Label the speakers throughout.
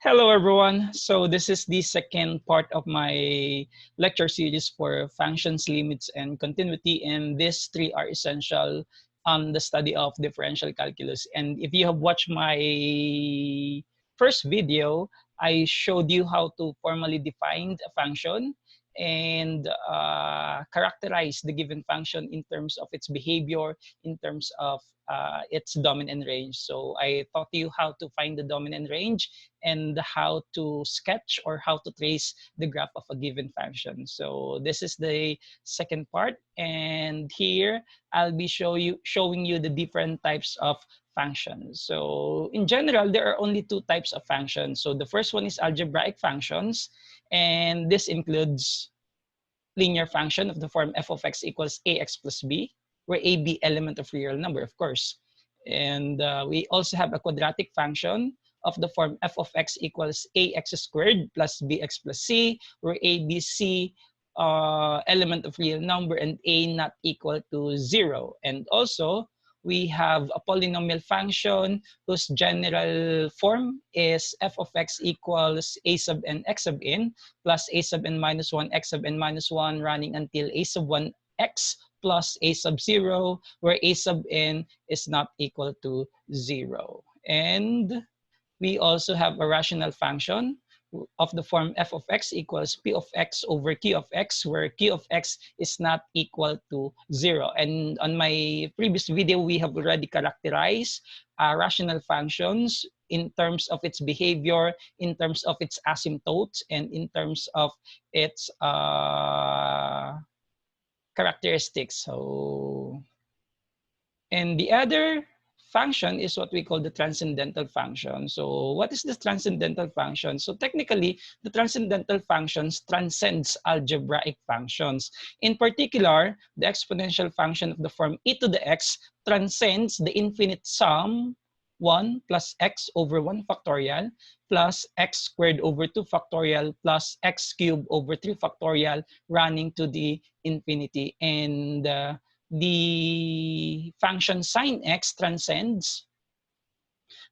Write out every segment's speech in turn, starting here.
Speaker 1: Hello, everyone. So this is the second part of my lecture series for functions, limits, and continuity. And these three are essential on the study of differential calculus. And if you have watched my first video, I showed you how to formally define a function and characterize the given function in terms of its behavior, in terms of its domain and range. So I taught you how to find the domain and range and how to sketch or how to trace the graph of a given function. So this is the second part, and here I'll be showing you the different types of functions. So in general, there are only two types of functions. So the first one is algebraic functions, and this includes linear function of the form f of x equals ax plus b, where a be element of real number, of course. And we also have a quadratic function of the form f of x equals ax squared plus bx plus c, where a, b, c element of real number and a not equal to 0. And also, we have a polynomial function whose general form is f of x equals a sub n x sub n plus a sub n minus 1 x sub n minus 1 running until a sub 1 x plus a sub 0, where a sub n is not equal to 0. And we also have a rational function of the form f of x equals p of x over q of x, where q of x is not equal to 0. And on my previous video, we have already characterized rational functions in terms of its behavior, in terms of its asymptotes, and in terms of its characteristics. So, and the other function is what we call the transcendental function. So what is the transcendental function? So technically, the transcendental functions transcends algebraic functions. In particular, the exponential function of the form e to the x transcends the infinite sum 1 plus x over 1 factorial plus x squared over 2 factorial plus x cubed over 3 factorial running to the infinity. And the function sine x transcends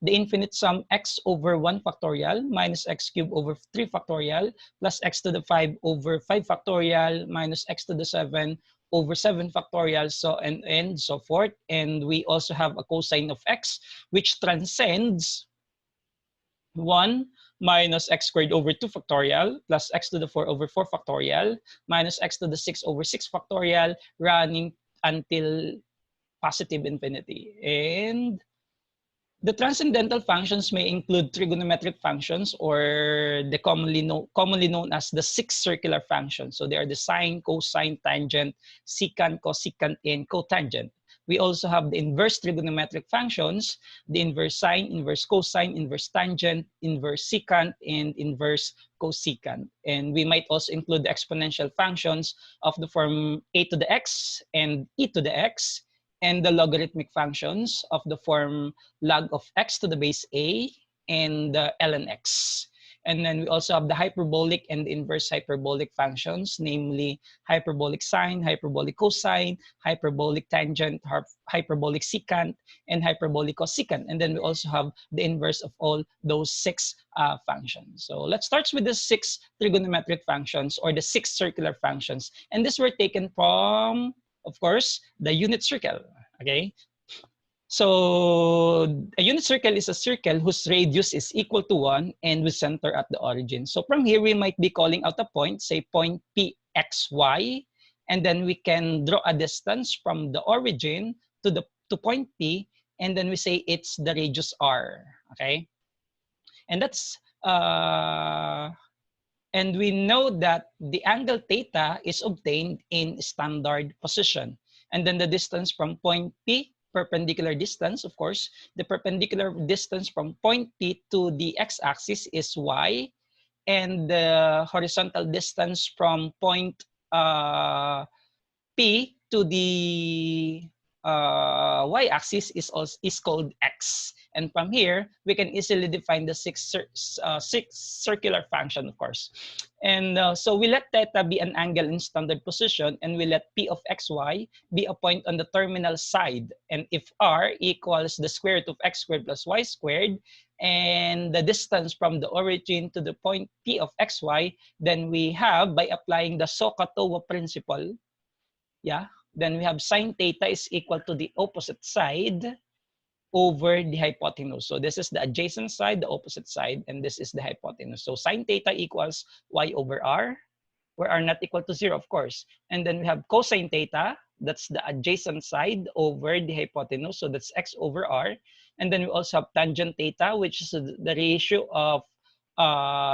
Speaker 1: the infinite sum x over 1 factorial minus x cubed over 3 factorial plus x to the 5 over 5 factorial minus x to the 7 over 7 factorial, so and so forth. And we also have a cosine of x, which transcends 1 minus x squared over 2 factorial plus x to the 4 over 4 factorial minus x to the 6 over 6 factorial running until positive infinity. And the transcendental functions may include trigonometric functions, or the commonly known as the six circular functions. So they are the sine, cosine, tangent, secant, cosecant, and cotangent. We also have the inverse trigonometric functions, the inverse sine, inverse cosine, inverse tangent, inverse secant, and inverse cosecant. And we might also include the exponential functions of the form a to the x and e to the x, and the logarithmic functions of the form log of x to the base a and ln x. And then we also have the hyperbolic and the inverse hyperbolic functions, namely hyperbolic sine, hyperbolic cosine, hyperbolic tangent, hyperbolic secant, and hyperbolic cosecant. And then we also have the inverse of all those six functions. So let's start with the six trigonometric functions, or the six circular functions. And these were taken from, of course, the unit circle, okay? So a unit circle is a circle whose radius is equal to 1 and with center at the origin. So from here, we might be calling out a point, say point PXY, and then we can draw a distance from the origin to point P, and then we say it's the radius R, okay? And that's and we know that the angle theta is obtained in standard position. And then the distance from point P, perpendicular distance, of course, the perpendicular distance from point P to the x-axis is y, and the horizontal distance from point P to the y-axis is called x. And from here, we can easily define the six circular function, of course. And so we let theta be an angle in standard position, and we let p of xy be a point on the terminal side. And if r equals the square root of x squared plus y squared, and the distance from the origin to the point p of xy, then we have, by applying the SOHCAHTOA principle, yeah, then we have sine theta is equal to the opposite side over the hypotenuse. So this is the adjacent side, the opposite side, and this is the hypotenuse. So sine theta equals y over r, where r not equal to 0, of course. And then we have cosine theta, that's the adjacent side over the hypotenuse, so that's x over r. And then we also have tangent theta, which is the ratio of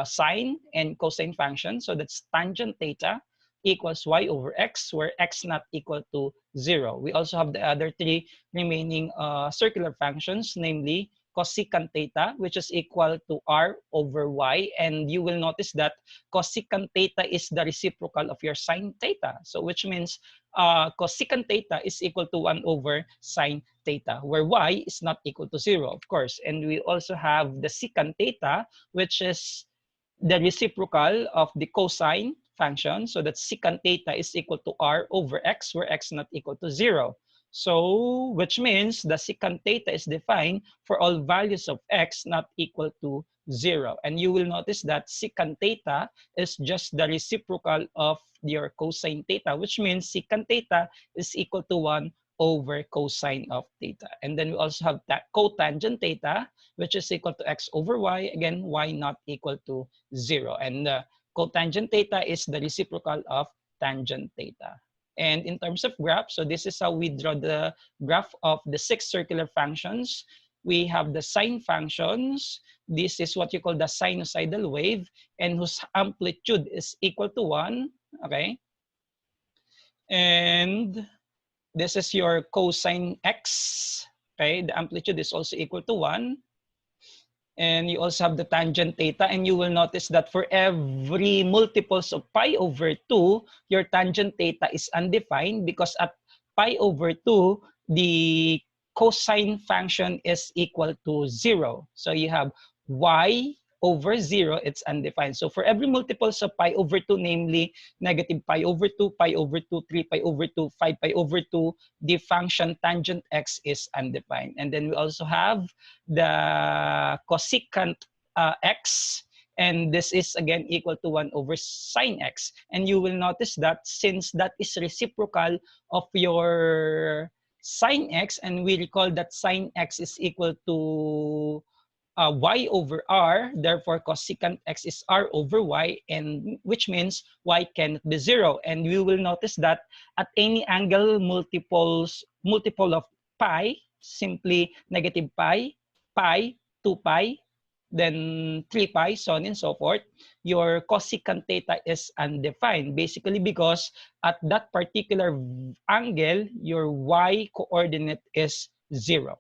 Speaker 1: sine and cosine function, so that's tangent theta equals y over x, where x not equal to 0. We also have the other three remaining circular functions, namely cosecant theta, which is equal to r over y. And you will notice that cosecant theta is the reciprocal of your sine theta. So which means cosecant theta is equal to 1 over sine theta, where y is not equal to 0, of course. And we also have the secant theta, which is the reciprocal of the cosine function. So that secant theta is equal to r over x, where x not equal to 0. So, which means the secant theta is defined for all values of x not equal to 0. And you will notice that secant theta is just the reciprocal of your cosine theta, which means secant theta is equal to 1 over cosine of theta. And then we also have that cotangent theta, which is equal to x over y. Again, y not equal to 0. And cotangent theta is the reciprocal of tangent theta. And in terms of graph, so this is how we draw the graph of the 6 circular functions. We have the sine functions. This is what you call the sinusoidal wave, and whose amplitude is equal to 1. Okay. And this is your cosine x. Okay. The amplitude is also equal to 1. And you also have the tangent theta, and you will notice that for every multiples of pi over 2, your tangent theta is undefined, because at pi over 2, the cosine function is equal to 0. So you have y over 0, it's undefined. So for every multiples of pi over 2, namely negative pi over 2, pi over 2, 3 pi over 2, 5 pi over 2, the function tangent x is undefined. And then we also have the cosecant x, and this is again equal to 1 over sine x. And you will notice that since that is reciprocal of your sine x, and we recall that sine x is equal to y over r, therefore cosecant x is r over y, and which means y cannot be 0. And we will notice that at any angle multiple of pi, simply negative pi, pi, 2 pi, then 3 pi, so on and so forth, your cosecant theta is undefined, basically because at that particular angle, your y coordinate is 0.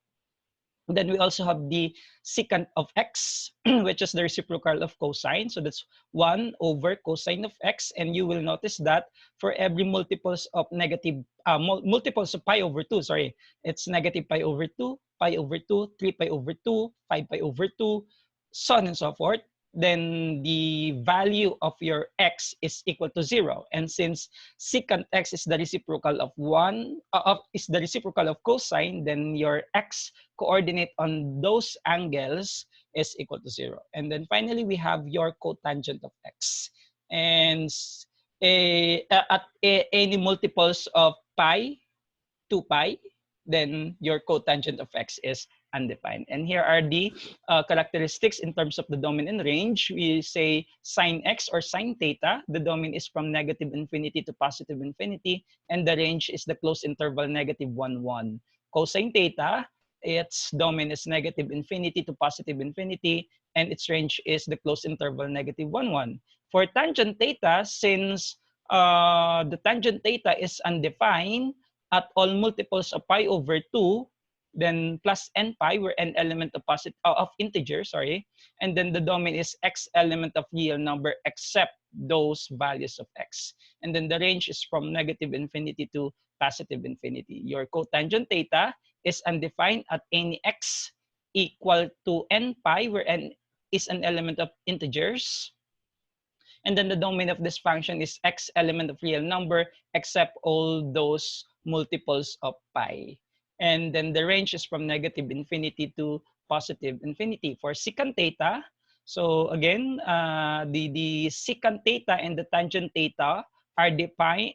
Speaker 1: Then we also have the secant of x, which is the reciprocal of cosine. So that's 1 over cosine of x. And you will notice that for every multiples of negative, multiples of pi over 2, sorry, it's negative pi over 2, pi over 2, 3 pi over 2, 5 pi over 2, so on and so forth. Then the value of your x is equal to 0. And since secant x is the reciprocal of is the reciprocal of cosine, then your x coordinate on those angles is equal to 0. And then finally, we have your cotangent of x. And at any multiples of pi, 2 pi, then your cotangent of x is undefined. And here are the characteristics in terms of the domain and range. We say sine x or sine theta. The domain is from negative infinity to positive infinity, and the range is the closed interval negative 1, 1. Cosine theta, its domain is negative infinity to positive infinity, and its range is the closed interval negative 1, 1. For tangent theta, since the tangent theta is undefined at all multiples of pi over 2, then plus n pi, where n element of integer, sorry, and then the domain is x element of real number except those values of x. And then the range is from negative infinity to positive infinity. Your cotangent theta is undefined at any x equal to n pi, where n is an element of integers. And then the domain of this function is x element of real number except all those multiples of pi. And then the range is from negative infinity to positive infinity. For secant theta, so again, the secant theta and the tangent theta are defined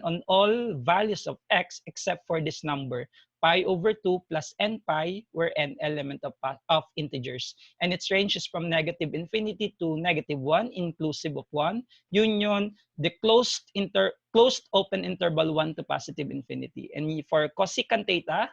Speaker 1: on all values of x except for this number, pi over 2 plus n pi, where n element of integers. And its range is from negative infinity to negative 1, inclusive of 1, union the closed open interval 1 to positive infinity. And for cosecant theta,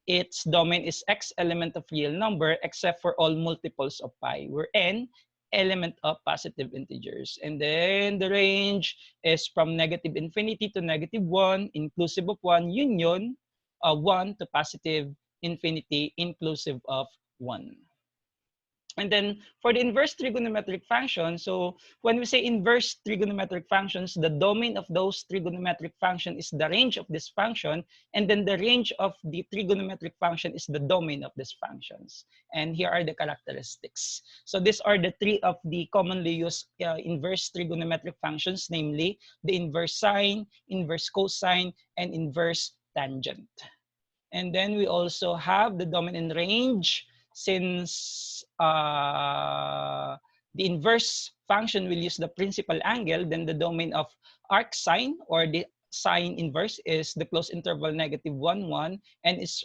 Speaker 1: its domain is x element of real number except for all multiples of pi, where n element of positive integers. And then the range is from negative infinity to negative 1, inclusive of 1, union 1 to positive infinity, inclusive of 1. And then for the inverse trigonometric function, so when we say inverse trigonometric functions, the domain of those trigonometric function is the range of this function, and then the range of the trigonometric function is the domain of these functions. And here are the characteristics. So these are the three of the commonly used inverse trigonometric functions, namely the inverse sine, inverse cosine, and inverse tangent. And then we also have the domain and range. Since the inverse function will use the principal angle, then the domain of arc sine, or the sine inverse, is the closed interval negative 1, 1, and its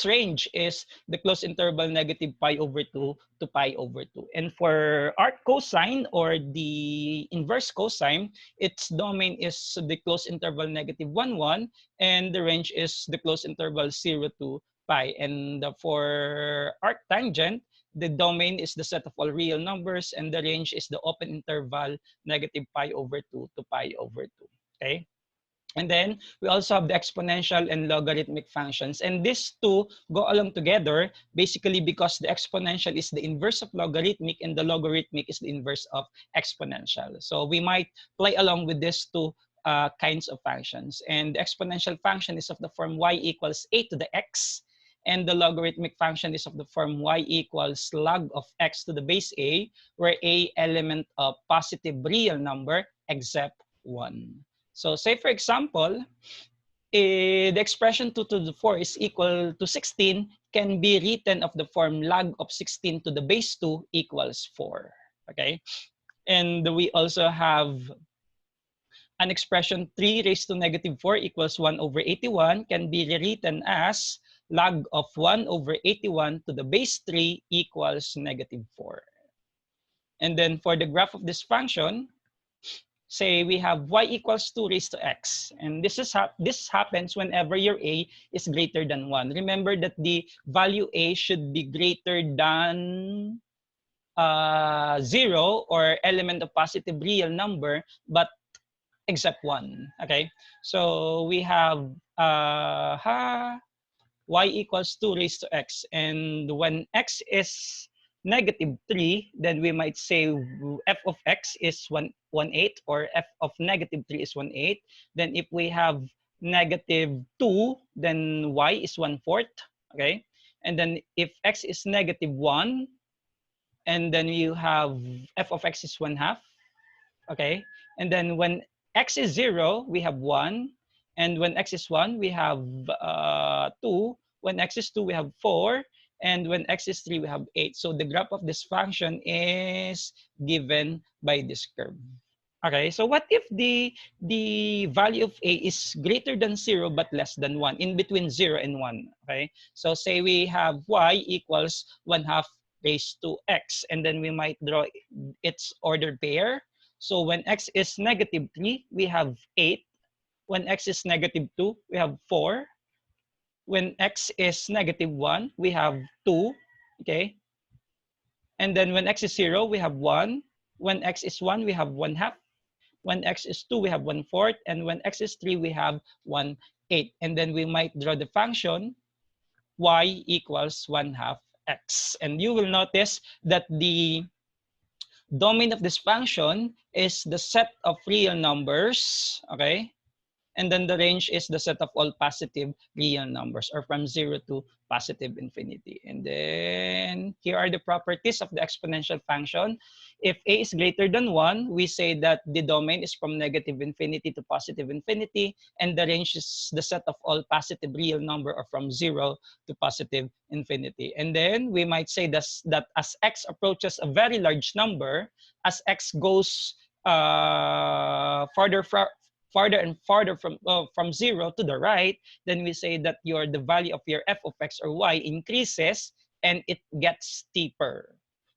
Speaker 1: range is the closed interval negative pi over 2 to pi over 2. And for arc cosine, or the inverse cosine, its domain is the closed interval negative 1, 1, and the range is the closed interval 0 to pi. And for arc tangent, the domain is the set of all real numbers, and the range is the open interval negative pi over 2 to pi over 2. Okay. And then we also have the exponential and logarithmic functions. And these two go along together basically because the exponential is the inverse of logarithmic and the logarithmic is the inverse of exponential. So we might play along with these two kinds of functions. And the exponential function is of the form y equals a to the x. And the logarithmic function is of the form y equals log of x to the base a, where a element of positive real number except 1. So say for example, the expression 2 to the 4 is equal to 16 can be written of the form log of 16 to the base 2 equals 4. Okay. And we also have an expression 3 raised to negative 4 equals 1 over 81 can be rewritten as log of 1 over 81 to the base 3 equals negative 4. And then for the graph of this function, say we have y equals 2 raised to x. And this happens whenever your a is greater than 1. Remember that the value a should be greater than 0, or element of positive real number, but except 1. Okay, so we have y equals 2 raised to x, and when x is negative 3, then we might say f of x is 1/8, or f of negative 3 is 1/8. Then if we have negative 2, then y is 1/4. Okay, and then if x is negative 1, and then you have f of x is 1/2. Okay, and then when x is 0, we have 1, and when x is 1, we have 2. When x is 2, we have 4, and when x is 3, we have 8. So the graph of this function is given by this curve. Okay, so what if the value of a is greater than 0 but less than 1, in between 0 and 1? Okay, so say we have y equals 1/2 raised to x, and then we might draw its ordered pair. So when x is negative 3, we have 8. When x is negative 2, we have 4. When x is negative 1, we have 2. Okay. And then when x is 0, we have 1. When x is 1, we have 1/2. When x is 2, we have 1/4. And when x is 3, we have 1/8. And then we might draw the function y equals 1/2 x. And you will notice that the domain of this function is the set of real numbers, okay? And then the range is the set of all positive real numbers, or from 0 to positive infinity. And then here are the properties of the exponential function. If a is greater than 1, we say that the domain is from negative infinity to positive infinity, and the range is the set of all positive real number, or from 0 to positive infinity. And then we might say that as x approaches a very large number, as x goes farther and farther from 0 to the right, then we say that the value of your f of x or y increases and it gets steeper.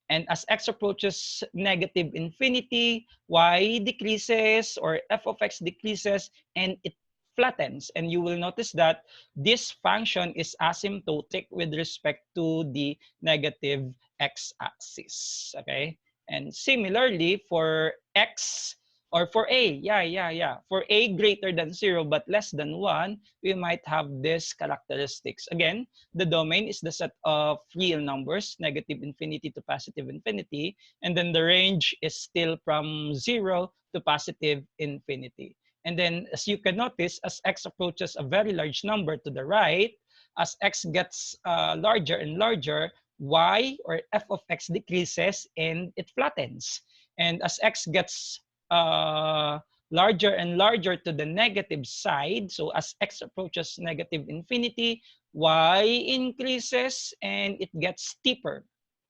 Speaker 1: And as x approaches negative infinity, y decreases, or f of x decreases, and it flattens. And you will notice that this function is asymptotic with respect to the negative x-axis. Okay? And similarly, for x, or for a, for a greater than 0 but less than 1, we might have this characteristics. Again, the domain is the set of real numbers, negative infinity to positive infinity, and then the range is still from 0 to positive infinity. And then, as you can notice, as x approaches a very large number to the right, as x gets larger and larger, y, or f of x, decreases and it flattens. And as x gets larger and larger to the negative side, so as x approaches negative infinity, y increases and it gets steeper.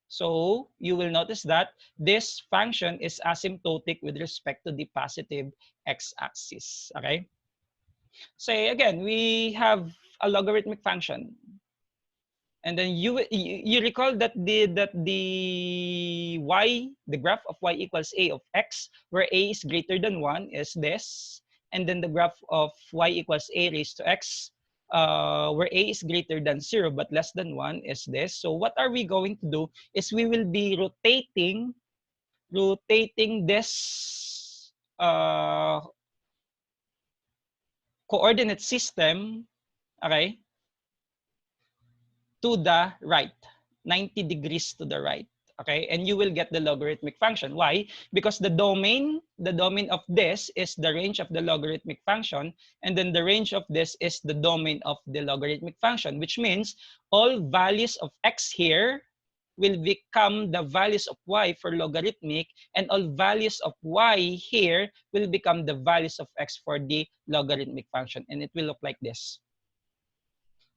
Speaker 1: So you will notice that this function is asymptotic with respect to the positive x-axis. Okay? Say again, we have a logarithmic function. And then you recall that the graph of y equals a of x, where a is greater than 1, is this, and then the graph of y equals a raised to x, where a is greater than 0 but less than 1, is this. So what are we going to do is we will be rotating this coordinate system, okay, to the right, 90 degrees to the right. Okay, and you will get the logarithmic function. Why? Because the domain of this is the range of the logarithmic function, and then the range of this is the domain of the logarithmic function, which means all values of x here will become the values of y for logarithmic, and all values of y here will become the values of x for the logarithmic function, and it will look like this.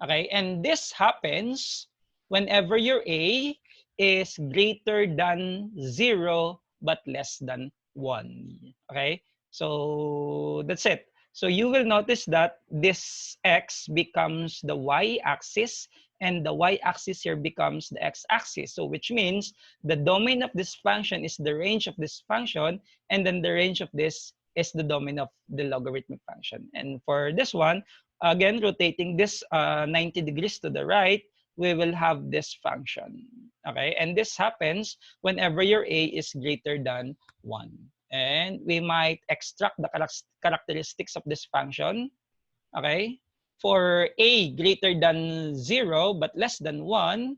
Speaker 1: Okay, and this happens whenever your a is greater than 0 but less than 1. Okay, so that's it. So you will notice that this x becomes the y-axis, and the y-axis here becomes the x-axis. So which means the domain of this function is the range of this function, and then the range of this is the domain of the logarithmic function. And for this one, again, rotating this 90 degrees to the right, we will have this function. Okay, and this happens whenever your a is greater than 1. And we might extract the characteristics of this function. Okay, for a greater than 0 but less than 1.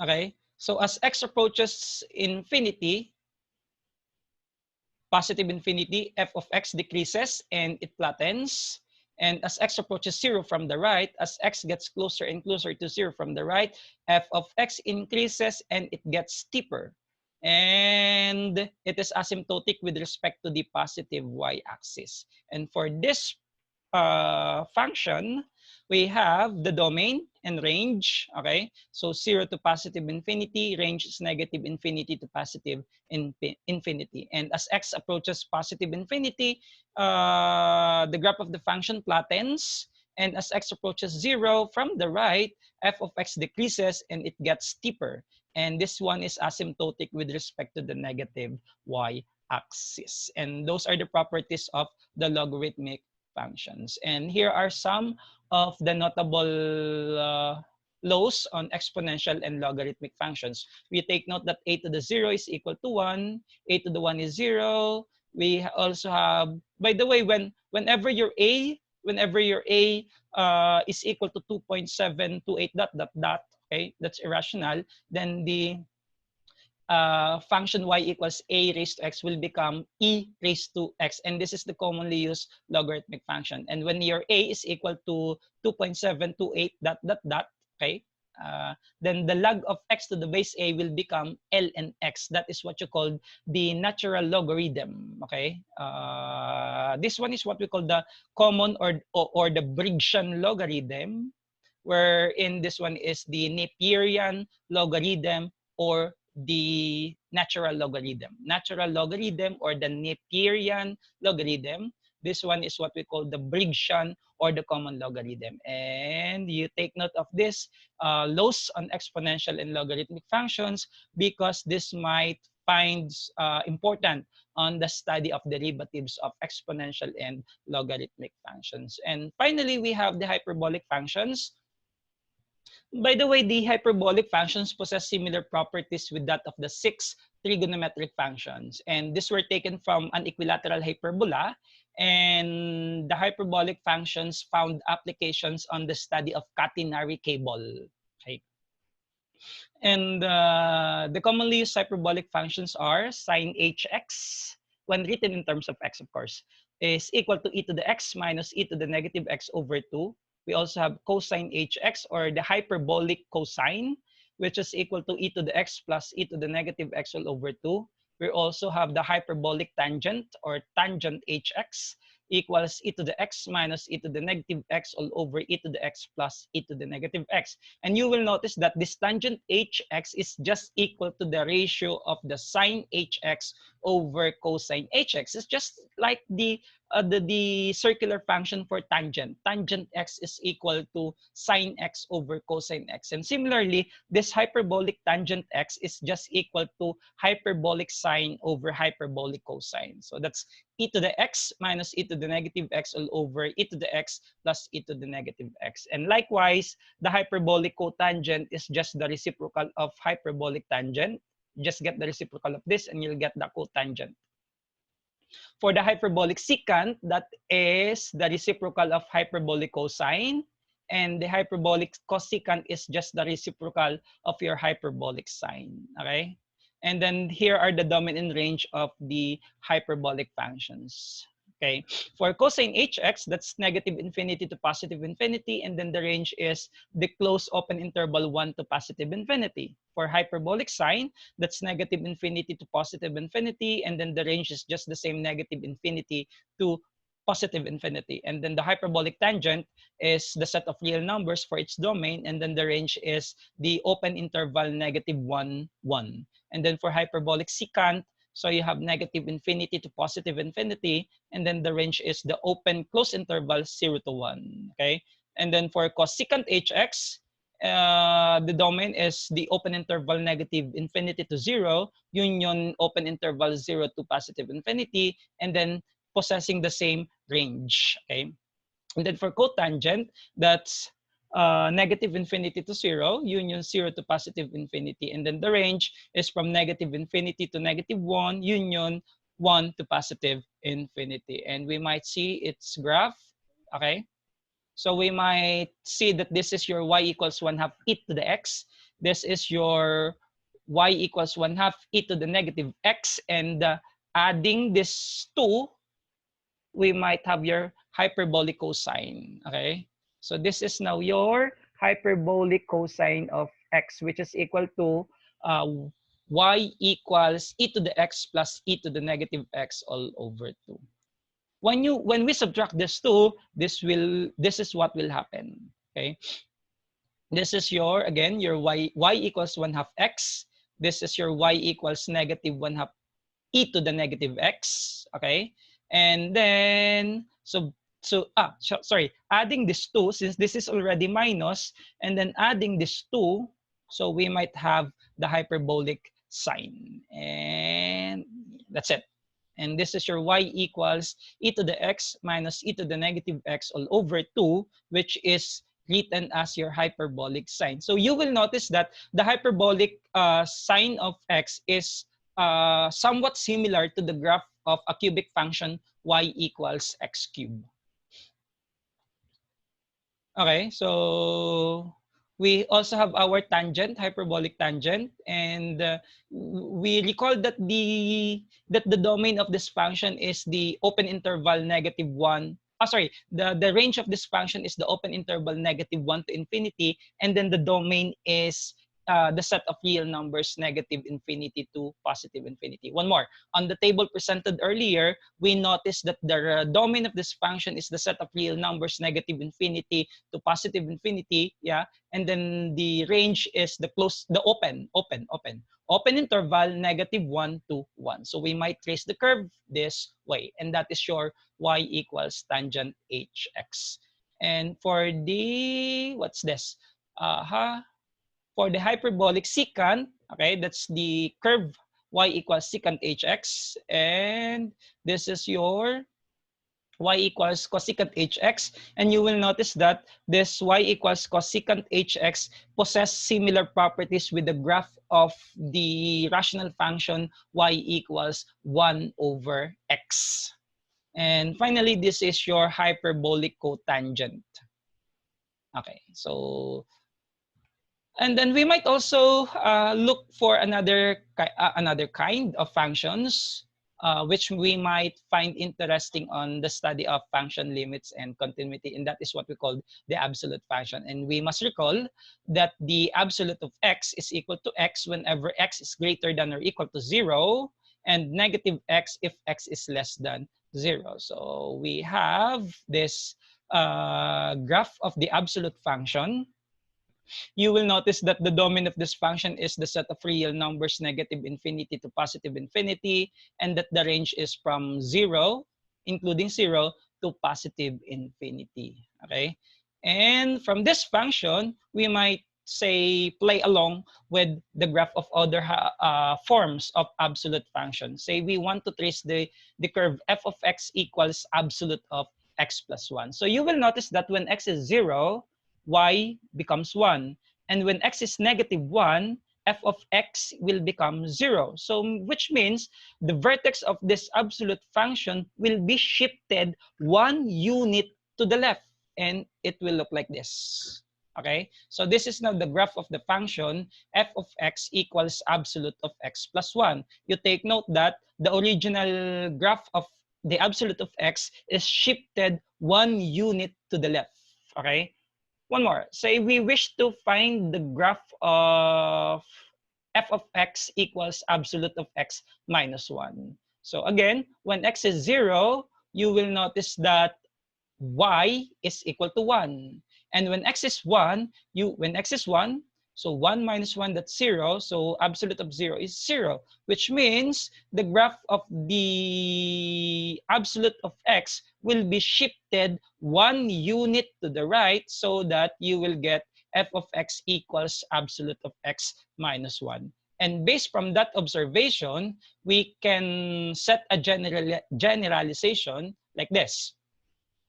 Speaker 1: Okay, so as x approaches infinity, positive infinity, f of x decreases and it flattens. And as x approaches 0 from the right, as x gets closer and closer to 0 from the right, f of x increases and it gets steeper. And it is asymptotic with respect to the positive y-axis. And for this function, we have the domain and range. Okay, so 0 to positive infinity, range is negative infinity to positive infinity. And as x approaches positive infinity, the graph of the function flattens. And as x approaches 0 from the right, f of x decreases and it gets steeper. And this one is asymptotic with respect to the negative y-axis. And those are the properties of the logarithmic functions. And here are some of the notable laws on exponential and logarithmic functions. We take note that a to the 0 is equal to 1, a to the 1 is 0. We also have, by the way, whenever your a is equal to 2.728 dot dot dot, okay, that's irrational, then the function y equals a raised to x will become e raised to x, and this is the commonly used logarithmic function. And when your a is equal to 2.728 dot dot dot, okay, then the log of x to the base a will become ln x. That is what you call the natural logarithm. Okay, this one is what we call the common or the Briggshian logarithm, wherein this one is the Nappierian logarithm or the natural logarithm. Natural logarithm or the Nappierian logarithm. This one is what we call the Briggshian or the common logarithm. And you take note of this laws on exponential and logarithmic functions, because this might find important on the study of derivatives of exponential and logarithmic functions. And finally, we have the hyperbolic functions. By the way, the hyperbolic functions possess similar properties with that of the 6 trigonometric functions. And these were taken from an equilateral hyperbola. And the hyperbolic functions found applications on the study of catenary cable. Okay. And the commonly used hyperbolic functions are sine hx, when written in terms of x, of course, is equal to e to the x minus e to the negative x over 2. We also have cosine hx, or the hyperbolic cosine, which is equal to e to the x plus e to the negative x all over 2. We also have the hyperbolic tangent, or tangent hx, equals e to the x minus e to the negative x all over e to the x plus e to the negative x. And you will notice that this tangent hx is just equal to the ratio of the sine hx over cosine hx. It's just like the circular function for tangent. Tangent x is equal to sine x over cosine x. And similarly, this hyperbolic tangent x is just equal to hyperbolic sine over hyperbolic cosine. So that's e to the x minus e to the negative x all over e to the x plus e to the negative x. And likewise, the hyperbolic cotangent is just the reciprocal of hyperbolic tangent. Just get the reciprocal of this and you'll get the cotangent. For the hyperbolic secant, that is the reciprocal of hyperbolic cosine. And the hyperbolic cosecant is just the reciprocal of your hyperbolic sine. Okay? And then here are the domain and range of the hyperbolic functions. Okay, for cosine hx, that's negative infinity to positive infinity, and then the range is the closed open interval 1 to positive infinity. For hyperbolic sine, that's negative infinity to positive infinity, and then the range is just the same, negative infinity to positive infinity. And then the hyperbolic tangent is the set of real numbers for its domain, and then the range is the open interval negative 1, 1. And then for hyperbolic secant, so you have negative infinity to positive infinity, and then the range is the open close interval 0 to 1. Okay, and then for cosecant hx, the domain is the open interval negative infinity to 0, union open interval 0 to positive infinity, and then possessing the same range. Okay, and then for cotangent, that's negative infinity to 0, union 0 to positive infinity. And then the range is from negative infinity to negative 1, union 1 to positive infinity. And we might see its graph. Okay. So we might see that this is your y equals 1/2 e to the x. This is your y equals 1/2 e to the negative x. And adding this 2, we might have your hyperbolic cosine. Okay, so this is now your hyperbolic cosine of x, which is equal to y equals e to the x plus e to the negative x all over 2. When we subtract this 2, this is what will happen. Okay, this is your, again, your y equals 1/2 x. This is your y equals negative 1/2 e to the negative x. Okay, and then sorry, adding this 2, since this is already minus, and then adding this 2, so we might have the hyperbolic sine, and that's it. And this is your y equals e to the x minus e to the negative x all over 2, which is written as your hyperbolic sine. So you will notice that the hyperbolic sine of x is somewhat similar to the graph of a cubic function y equals x cubed. Okay, so We also have our tangent, hyperbolic tangent, and we recall that the domain of this function is the open interval -1. Sorry, the range of this function is the open interval -1 to infinity, and then the domain is the set of real numbers -infinity to +infinity. One more. On the table presented earlier, we noticed that the domain of this function is the set of real numbers -infinity to +infinity. Yeah, and then the range is the open interval -1 to 1. So we might trace the curve this way, and that is your y equals tangent hx. And for the, what's this? For the hyperbolic secant, okay, that's the curve y equals secant hx, and this is your y equals cosecant hx, and you will notice that this y equals cosecant hx possess similar properties with the graph of the rational function y equals 1 over x. And finally, this is your hyperbolic cotangent. Okay, so and then we might also look for another kind of functions which we might find interesting on the study of function limits and continuity, and that is what we call the absolute function. And we must recall that the absolute of x is equal to x whenever x is greater than or equal to 0, and negative x if x is less than 0. So we have this graph of the absolute function. You will notice that the domain of this function is the set of real numbers -infinity to +infinity, and that the range is from 0, including 0, to +infinity. Okay? And from this function, we might say play along with the graph of other forms of absolute functions. Say we want to trace the curve f of x equals absolute of x plus 1. So you will notice that when x is 0, y becomes 1. And when x is -1, f of x will become 0. So which means the vertex of this absolute function will be shifted 1 unit to the left, and it will look like this. Okay, so this is now the graph of the function f of x equals absolute of x plus 1. You take note that the original graph of the absolute of x is shifted 1 unit to the left. Okay, one more. Say we wish to find the graph of f of x equals absolute of x minus 1. So again, when x is 0, you will notice that y is equal to 1. And when x is 1, so 1 minus 1, that's 0. So absolute of 0 is 0, which means the graph of the absolute of x will be shifted 1 unit to the right, so that you will get f of x equals absolute of x minus 1. And based from that observation, we can set a generalization like this.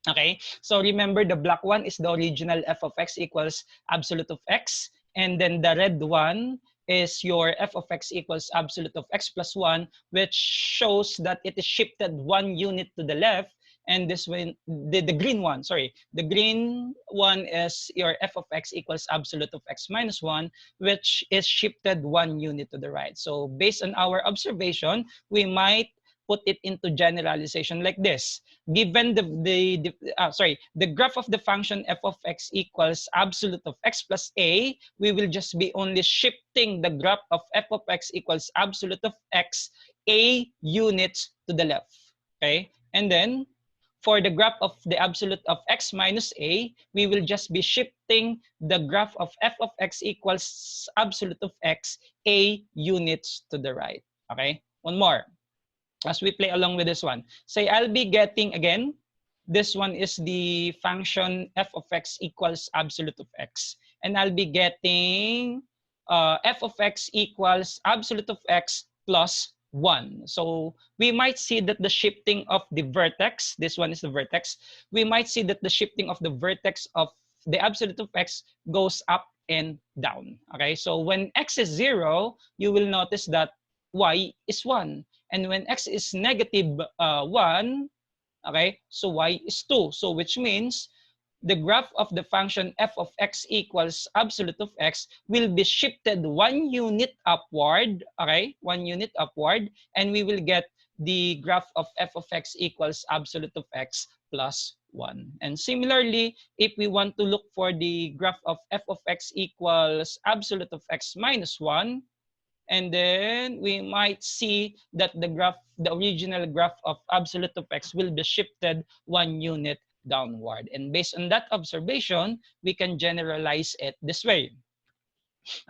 Speaker 1: Okay, so remember the black one is the original f of x equals absolute of x, and then the red one is your f of x equals absolute of x plus 1, which shows that it is shifted 1 unit to the left. And this one, the green one, the green one is your f of x equals absolute of x minus 1, which is shifted 1 unit to the right. So based on our observation, we might put it into generalization like this. Given the graph of the function f of x equals absolute of x plus a, we will just be only shifting the graph of f of x equals absolute of x a units to the left. Okay, and then for the graph of the absolute of x minus a, we will just be shifting the graph of f of x equals absolute of x a units to the right. Okay, one more as we play along with this one. Say I'll be getting, again, this one is the function f of x equals absolute of x. And I'll be getting f of x equals absolute of x plus 1. So we might see that the shifting of the vertex, this one is the vertex, we might see that the shifting of the vertex of the absolute of x goes up and down. Okay, so when x is 0, you will notice that y is 1. And when x is -1, okay, so y is 2. So which means the graph of the function f of x equals absolute of x will be shifted 1 unit upward, okay, 1 unit upward, and we will get the graph of f of x equals absolute of x plus 1. And similarly, if we want to look for the graph of f of x equals absolute of x minus 1, and then we might see that the original graph of absolute of x will be shifted 1 unit downward. And based on that observation, we can generalize it this way.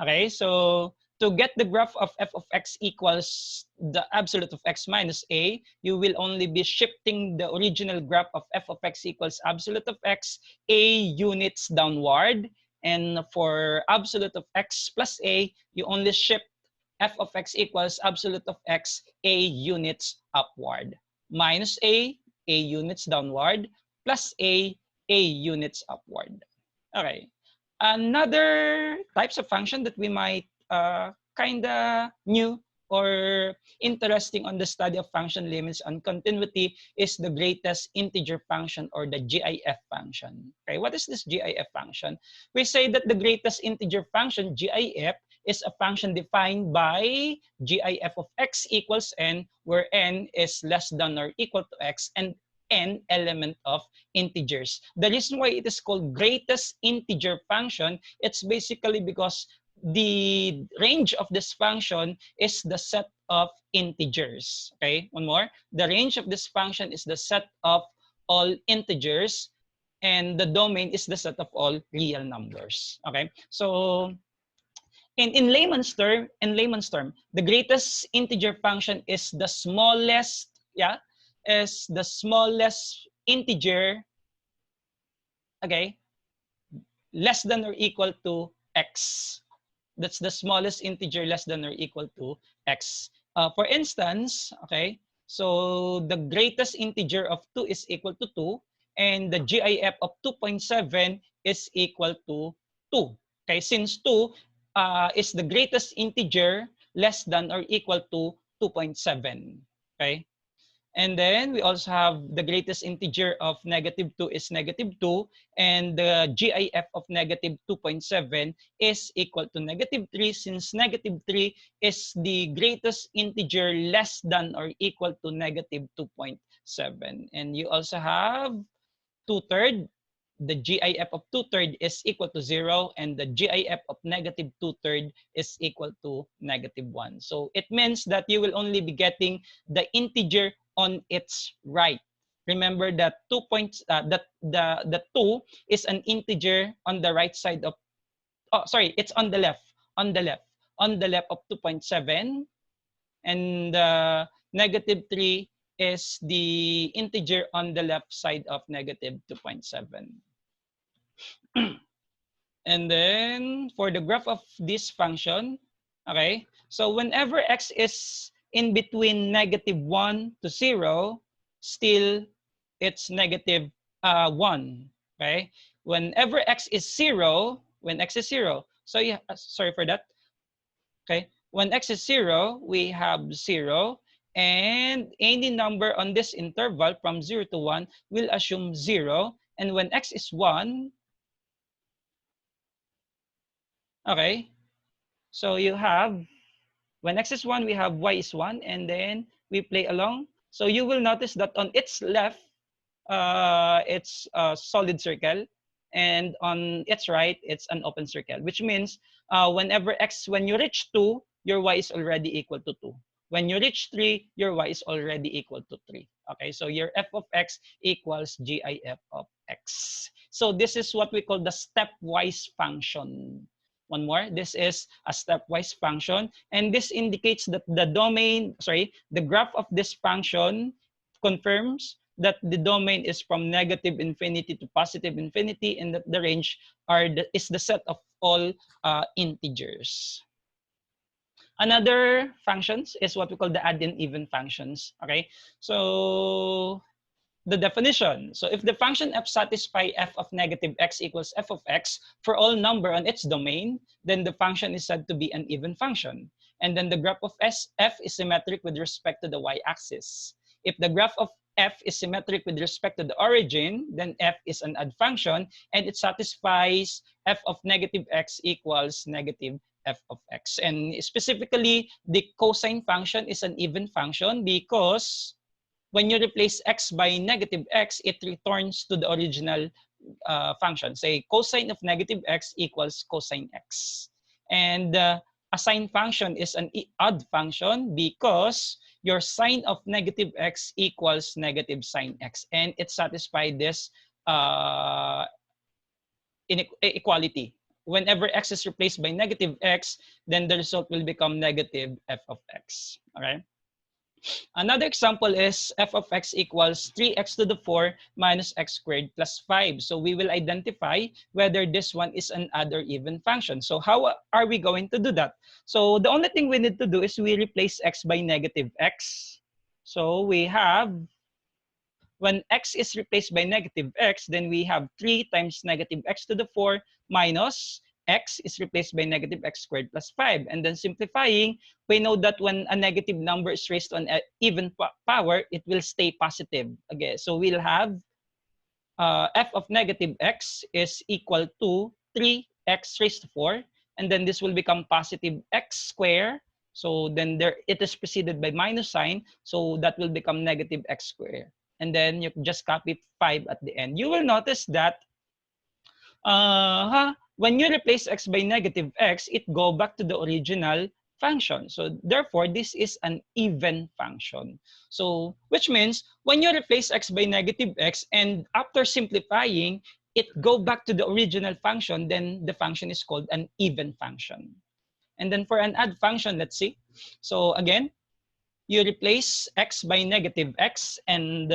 Speaker 1: Okay, so to get the graph of f of x equals the absolute of x minus a, you will only be shifting the original graph of f of x equals absolute of x a units downward. And for absolute of x plus a, you only shift f of x equals absolute of x a units upward, minus a units downward, plus a units upward. Okay. Another types of function that we might kind of new or interesting on the study of function limits and continuity is the greatest integer function, or the GIF function. Okay, what is this GIF function? We say that the greatest integer function, GIF, is a function defined by GIF of x equals n, where n is less than or equal to x and n element of integers. The reason why it is called greatest integer function, it's basically because the range of this function is the set of integers. Okay, one more. The range of this function is the set of all integers, and the domain is the set of all real numbers. Okay, so in layman's term, the greatest integer function is the smallest, is the smallest integer, okay, less than or equal to x. That's the smallest integer less than or equal to x. For instance, okay, so the greatest integer of 2 is equal to 2, and the GIF of 2.7 is equal to 2. Okay, since 2 is the greatest integer less than or equal to 2.7. Okay. And then we also have the greatest integer of -2 is -2, and the GIF of -2.7 is equal to -3, since -3 is the greatest integer less than or equal to -2.7. And you also have 2/3. The GIF of 2/3 is equal to 0, and the GIF of -2/3 is equal to -1. So it means that you will only be getting the integer on its right. Remember that 2 points, the 2 is an integer on the right side of, oh sorry, it's on the left, on the left of 2.7, and -3 is the integer on the left side of -2.7. And then for the graph of this function, okay, so whenever x is in between -1 to 0, still it's -1, okay? Whenever x is 0, when x is 0, so yeah, sorry for that, okay? When x is 0, we have 0, and any number on this interval from 0 to 1 will assume 0, and when x is 1, okay, so you have, when x is 1, we have y is 1, and then we play along. So you will notice that on its left, it's a solid circle, and on its right, it's an open circle, which means whenever when you reach 2, your y is already equal to 2. When you reach 3, your y is already equal to 3. Okay, so your f of x equals GIF of x. So this is what we call the stepwise function. One more, this is a stepwise function, and this indicates that the domain, the graph of this function confirms that the domain is from -infinity to +infinity, and that the range is the set of all integers. Another functions is what we call the odd and even functions. Okay, so the definition. So if the function f satisfy f of -x equals f of x for all number on its domain, then the function is said to be an even function. And then the graph of f is symmetric with respect to the y-axis. If the graph of f is symmetric with respect to the origin, then f is an odd function, and it satisfies f of negative x equals negative f of x. And specifically, the cosine function is an even function because when you replace x by negative x, it returns to the original function. Say cosine of negative x equals cosine x. And a sine function is an odd function because your sine of negative x equals negative sine x. And it satisfies this inequality. Whenever x is replaced by negative x, then the result will become negative f of x. All right. Another example is f of x equals 3x to the 4 minus x squared plus 5. So we will identify whether this one is an odd or even function. So how are we going to do that? So the only thing we need to do is we replace x by negative x. So we have, when x is replaced by negative x, then we have 3 times negative x to the 4 minus x is replaced by negative x squared plus 5. And then simplifying, we know that when a negative number is raised to an even power, it will stay positive. Okay, so we'll have f of negative x is equal to 3x raised to 4. And then this will become positive x squared. So then there it is preceded by minus sign. So that will become negative x squared. And then you just copy 5 at the end. You will notice that when you replace x by negative x, it go back to the original function. So therefore, this is an even function. So which means when you replace x by negative x and after simplifying, it go back to the original function, then the function is called an even function. And then for an odd function, let's see. So again, you replace x by negative x, and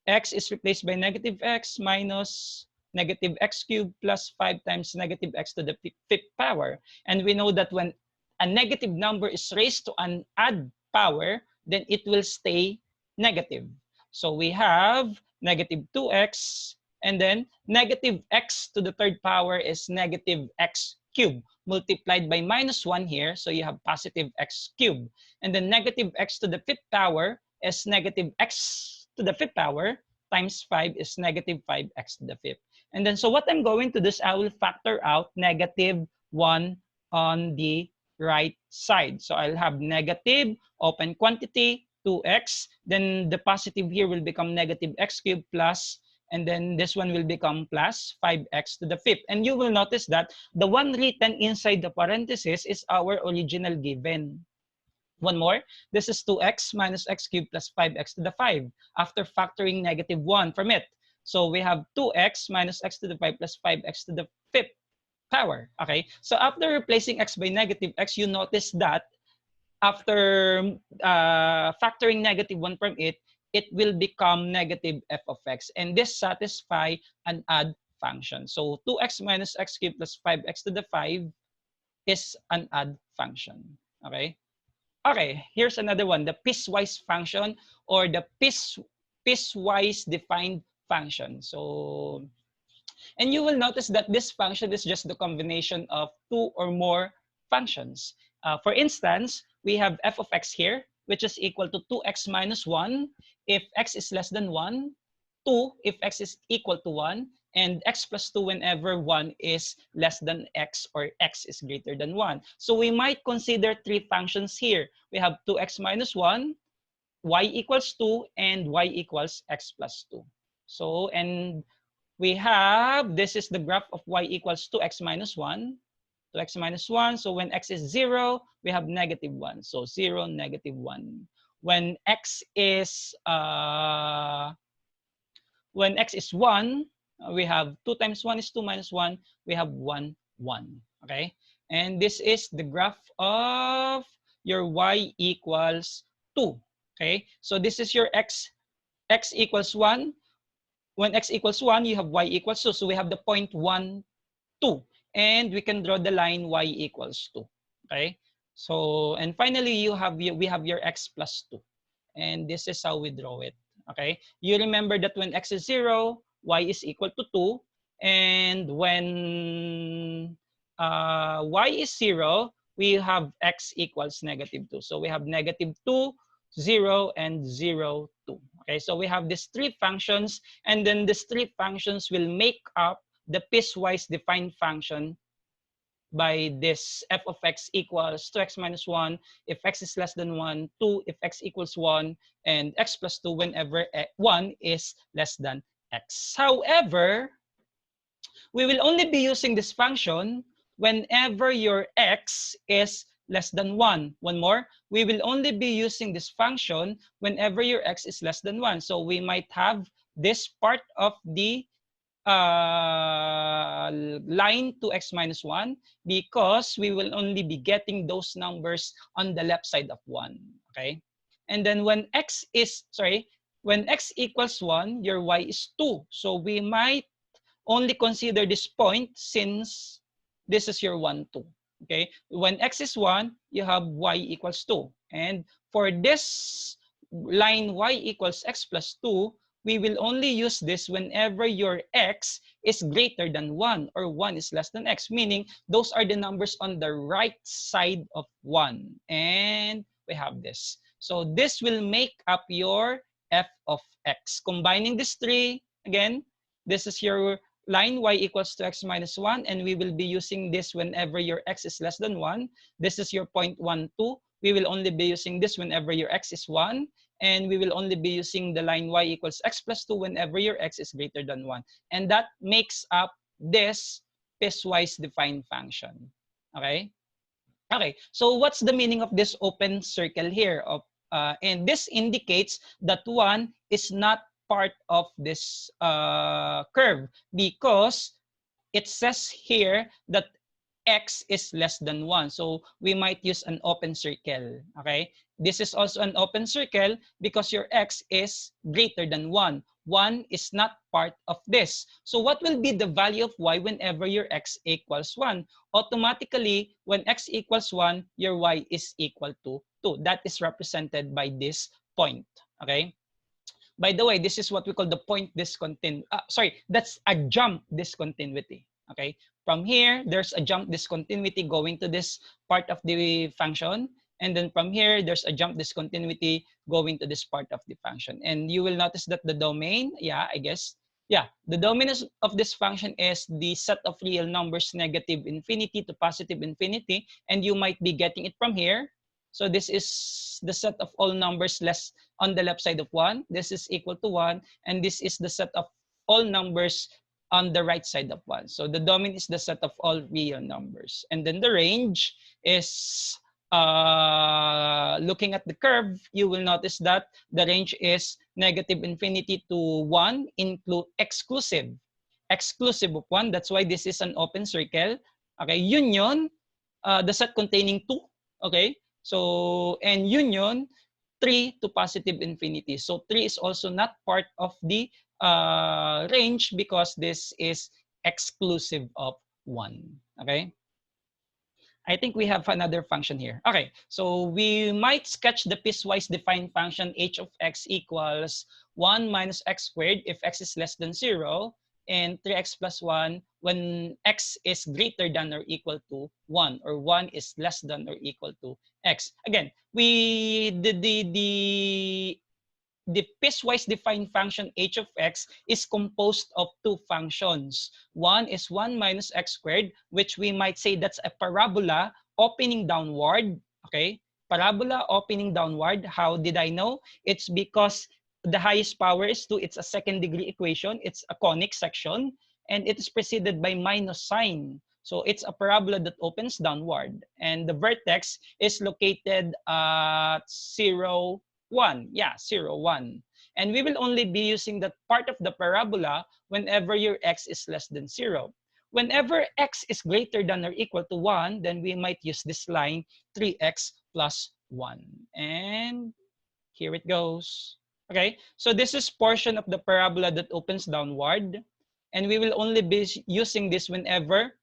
Speaker 1: x is replaced by negative x minus negative x cubed plus 5 times negative x to the 5th power. And we know that when a negative number is raised to an odd power, then it will stay negative. So we have negative 2x, and then negative x to the 3rd power is negative x cubed multiplied by minus 1 here. So you have positive x cubed. And then negative x to the 5th power is negative x to the 5th power times 5 is negative 5x to the 5th. And then so what I'm going to do is I will factor out negative 1 on the right side. So I'll have negative open quantity 2x. Then the positive here will become negative x cubed plus, and then this one will become plus 5x to the 5th. And you will notice that the one written inside the parenthesis is our original given. One more, this is 2x minus x cubed plus 5x to the 5 after factoring negative 1 from it. So we have 2x minus x to the 5 plus 5x to the 5th power. Okay, so after replacing x by negative x, you notice that after factoring negative 1 from it, it will become negative f of x. And this satisfies an odd function. So 2x minus x cubed plus 5x to the 5 is an odd function. Okay. Okay, here's another one, the piecewise function or the piecewise defined function. So, and you will notice that this function is just the combination of 2 or more functions. For instance, we have f of x here, which is equal to 2x minus 1 if x is less than 1, 2 if x is equal to 1, and x plus 2 whenever 1 is less than x or x is greater than 1. So we might consider 3 functions here. We have 2x minus 1, y equals 2, and y equals x plus 2. So, and we have, this is the graph of y equals 2x minus 1. 2x minus 1. So when x is 0, we have negative 1. So 0, negative 1. When x is 1, we have 2 times 1 is 2 minus 1. We have 1, 1. Okay? And this is the graph of your y equals 2. Okay? So this is your x equals 1. When x equals 1, you have y equals 2. So we have the point 1, 2. And we can draw the line y equals 2. Okay? So, and finally, we have your x plus 2. And this is how we draw it. Okay? You remember that when x is 0, y is equal to 2. And when y is 0, we have x equals negative 2. So we have negative 2, 0, and 0, 2. Okay, so we have these three functions, and then these three functions will make up the piecewise defined function by this f of x equals 2x minus 1 if x is less than 1, 2 if x equals 1, and x plus 2 whenever 1 is less than x. However, we will only be using this function whenever your x is less than 1. One more, we will only be using this function whenever your x is less than 1. So we might have this part of the line 2x minus 1 because we will only be getting those numbers on the left side of 1. Okay? And then when x equals 1, your y is 2. So we might only consider this point since this is your 1, 2. Okay? When x is 1, you have y equals 2. And for this line y equals x plus 2, we will only use this whenever your x is greater than 1 or 1 is less than x, meaning those are the numbers on the right side of 1. And we have this. So this will make up your f of x. Combining these three, again, this is your line y equals to x minus 1, and we will be using this whenever your x is less than 1. This is your 0.12. We will only be using this whenever your x is 1. And we will only be using the line y equals x plus 2 whenever your x is greater than 1. And that makes up this piecewise defined function. Okay? Okay, so what's the meaning of this open circle here? And this indicates that 1 is not part of this curve because it says here that x is less than 1. So we might use an open circle. Okay? This is also an open circle because your x is greater than 1. 1 is not part of this. So what will be the value of y whenever your x equals 1? Automatically, when x equals 1, your y is equal to 2. That is represented by this point. Okay? By the way, this is what we call the point discontinuity. That's a jump discontinuity. Okay, from here, there's a jump discontinuity going to this part of the function. And then from here, there's a jump discontinuity going to this part of the function. And you will notice that the domain, the domain of this function is the set of real numbers negative infinity to positive infinity. And you might be getting it from here. So this is the set of all numbers less on the left side of 1. This is equal to 1. And this is the set of all numbers on the right side of 1. So the domain is the set of all real numbers. And then the range is, looking at the curve, you will notice that the range is negative infinity to 1, exclusive of 1. That's why this is an open circle. Okay, union, the set containing 2. Okay, so, and union, 3 to positive infinity. So 3 is also not part of the range because this is exclusive of 1. Okay? I think we have another function here. Okay, so we might sketch the piecewise defined function h of x equals 1 minus x squared if x is less than 0, and 3x plus 1 when x is greater than or equal to 1, or 1 is less than or equal to x. Again, the piecewise defined function h of x is composed of two functions. One is 1 minus x squared, which we might say that's a parabola opening downward. Okay, parabola opening downward. How did I know? It's because the highest power is 2. It's a second degree equation. It's a conic section, and it is preceded by minus sign. So it's a parabola that opens downward, and the vertex is located at 0, 1. Yeah, 0, 1. And we will only be using that part of the parabola whenever your x is less than 0. Whenever x is greater than or equal to 1, then we might use this line 3x plus 1. And here it goes. Okay, so this is portion of the parabola that opens downward. And we will only be using this whenever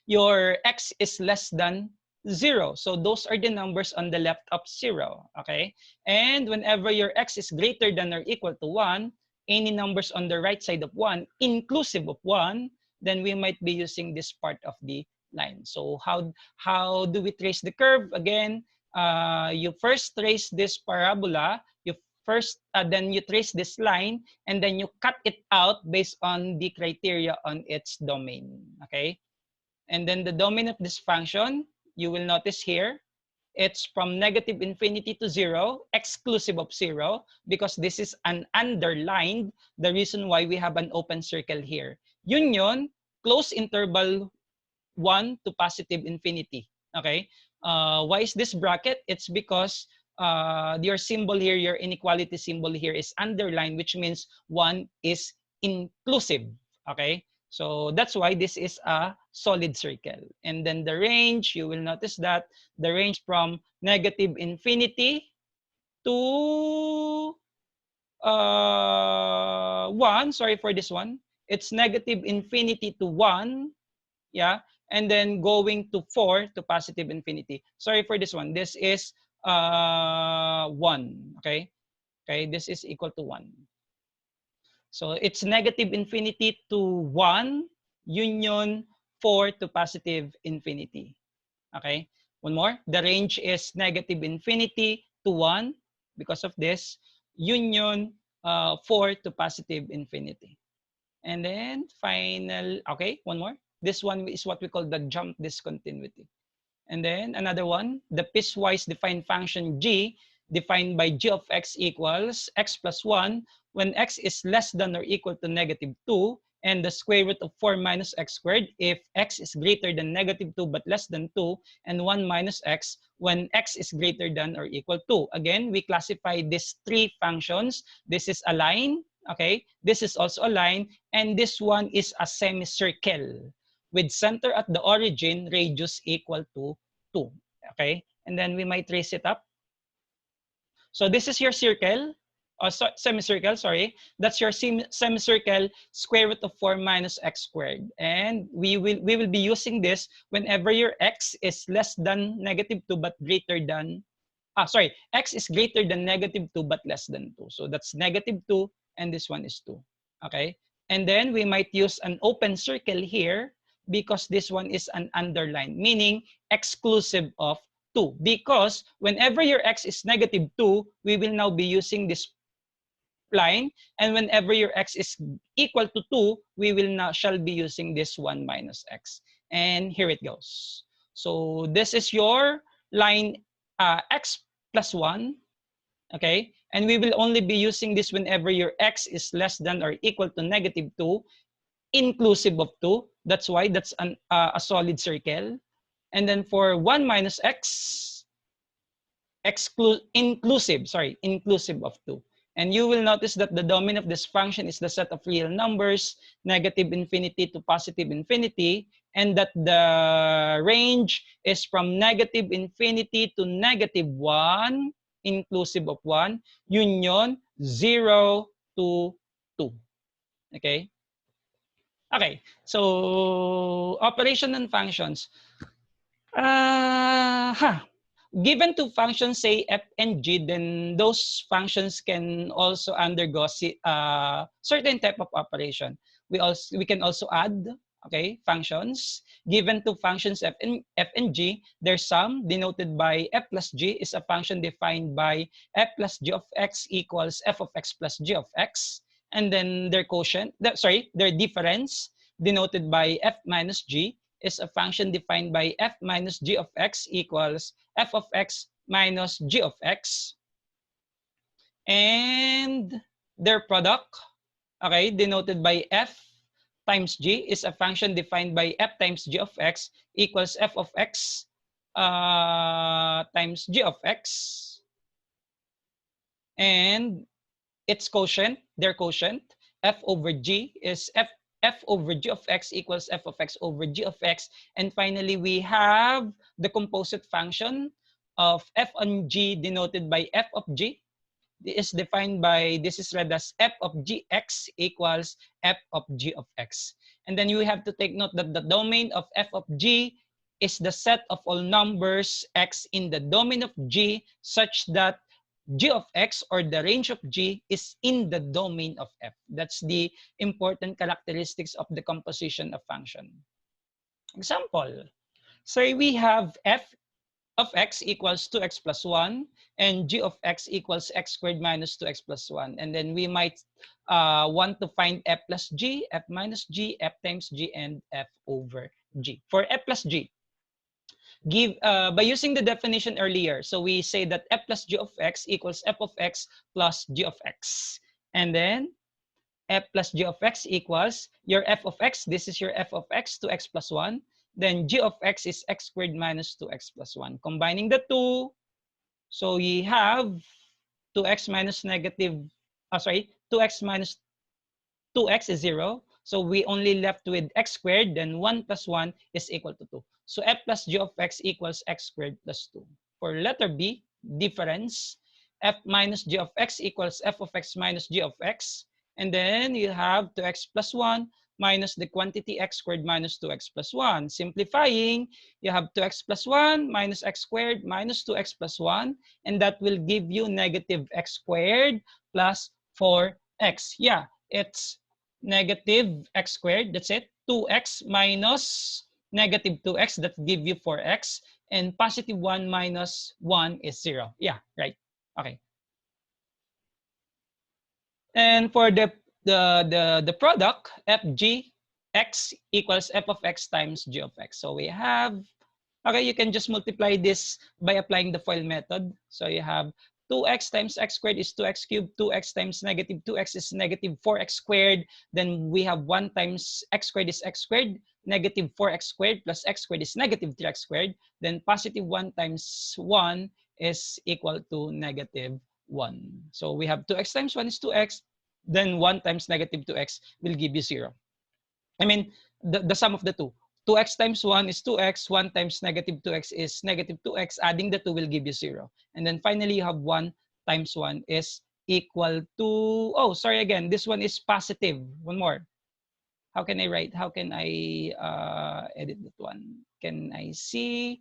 Speaker 1: your x is less than 0. So those are the numbers on the left of 0. Okay, and whenever your x is greater than or equal to 1, any numbers on the right side of 1, inclusive of 1, then we might be using this part of the line. So how do we trace the curve? Again, you first trace this parabola. You first, then you trace this line, and then you cut it out based on the criteria on its domain. Okay, and then the domain of this function, you will notice here, it's from negative infinity to 0, exclusive of 0, because this is an underlined, the reason why we have an open circle here. Union, close interval 1 to positive infinity. Okay, why is this bracket? It's because your symbol here, your inequality symbol here is underlined, which means 1 is inclusive. Okay, so that's why this is a solid circle. And then the range, you will notice that the range from negative infinity to 1, sorry for this one, it's negative infinity to 1, yeah, and then going to 4 to positive infinity. Sorry for this one, this is 1, okay, this is equal to 1. So it's negative infinity to 1 union 4 to positive infinity. Okay, one more, the range is negative infinity to 1 because of this union 4 to positive infinity. And then final, okay, one more. This one is what we call the jump discontinuity. And then another one, the piecewise defined function g defined by g of x equals x plus 1 when x is less than or equal to negative 2 and the square root of 4 minus x squared if x is greater than negative 2 but less than 2, and 1 minus x when x is greater than or equal to. Again, we classify these three functions. This is a line, okay? This is also a line, and this one is a semicircle with center at the origin, radius equal to 2, okay? And then we might trace it up. So this is your circle, semicircle, sorry. That's your semicircle, square root of 4 minus x squared. And we will be using this whenever your x is less than negative 2 but greater than, x is greater than negative 2 but less than 2. So that's negative 2 and this one is 2, okay? And then we might use an open circle here because this one is an underline, meaning exclusive of 2. Because whenever your x is negative 2, we will now be using this line, and whenever your x is equal to 2, we will now shall be using this 1 minus x. And here it goes. So this is your line x plus 1, okay? And we will only be using this whenever your x is less than or equal to negative 2, inclusive of 2. That's why that's a solid circle. And then for 1 minus x, inclusive of 2. And you will notice that the domain of this function is the set of real numbers, negative infinity to positive infinity, and that the range is from negative infinity to negative 1, inclusive of 1, union 0 to 2. Okay? Okay, so operation and functions. Given two functions, say f and g, then those functions can also undergo certain type of operation. We can also add, okay, functions. Given two functions f and g, their sum denoted by f plus g is a function defined by f plus g of x equals f of x plus g of x, and then their quotient, their difference denoted by f minus g is a function defined by f minus g of x equals f of x minus g of x. And their product, okay, denoted by f times g is a function defined by f times g of x equals f of x times g of x. And its quotient, their quotient, f over g is f over g of x equals f of x over g of x. And finally, we have the composite function of f on g denoted by f of g. This is defined by, this is read as f of gx equals f of g of x. And then you have to take note that the domain of f of g is the set of all numbers x in the domain of g such that g of x, or the range of g, is in the domain of f. That's the important characteristics of the composition of function. Example, say we have f of x equals 2x plus 1, and g of x equals x squared minus 2x plus 1. And then we might want to find f plus g, f minus g, f times g, and f over g. For f plus g, give by using the definition earlier, so we say that f plus g of x equals f of x plus g of x. And then f plus g of x equals your f of x. This is your f of x, 2x plus 1. Then g of x is x squared minus 2x plus 1. Combining the two, so we have 2x minus negative, 2x minus 2x is 0. So we only left with x squared. Then 1 plus 1 is equal to 2. So f plus g of x equals x squared plus 2. For letter B, difference, f minus g of x equals f of x minus g of x. And then you have 2x plus 1 minus the quantity x squared minus 2x plus 1. Simplifying, you have 2x plus 1 minus x squared minus 2x plus 1. And that will give you negative x squared plus 4x. Yeah, it's negative x squared. That's it. 2x minus negative 2x, that give you 4x. And positive 1 minus 1 is 0. Yeah, right. Okay. And for the product, fg x equals f of x times g of x. So we have, okay, you can just multiply this by applying the FOIL method. So you have 2x times x squared is 2x cubed. 2x times negative 2x is negative 4x squared. Then we have 1 times x squared is x squared. Negative 4x squared plus x squared is negative 3x squared. Then positive 1 times 1 is equal to negative 1. So we have 2x times 1 is 2x. Then 1 times negative 2x will give you 0. I mean, the sum of the two. 2x times 1 is 2x. 1 times negative 2x is negative 2x. Adding the 2 will give you 0. And then finally, you have 1 times 1 is equal to, oh, sorry again. This one is positive. One more. How can I write? How can I edit that one? Can I see?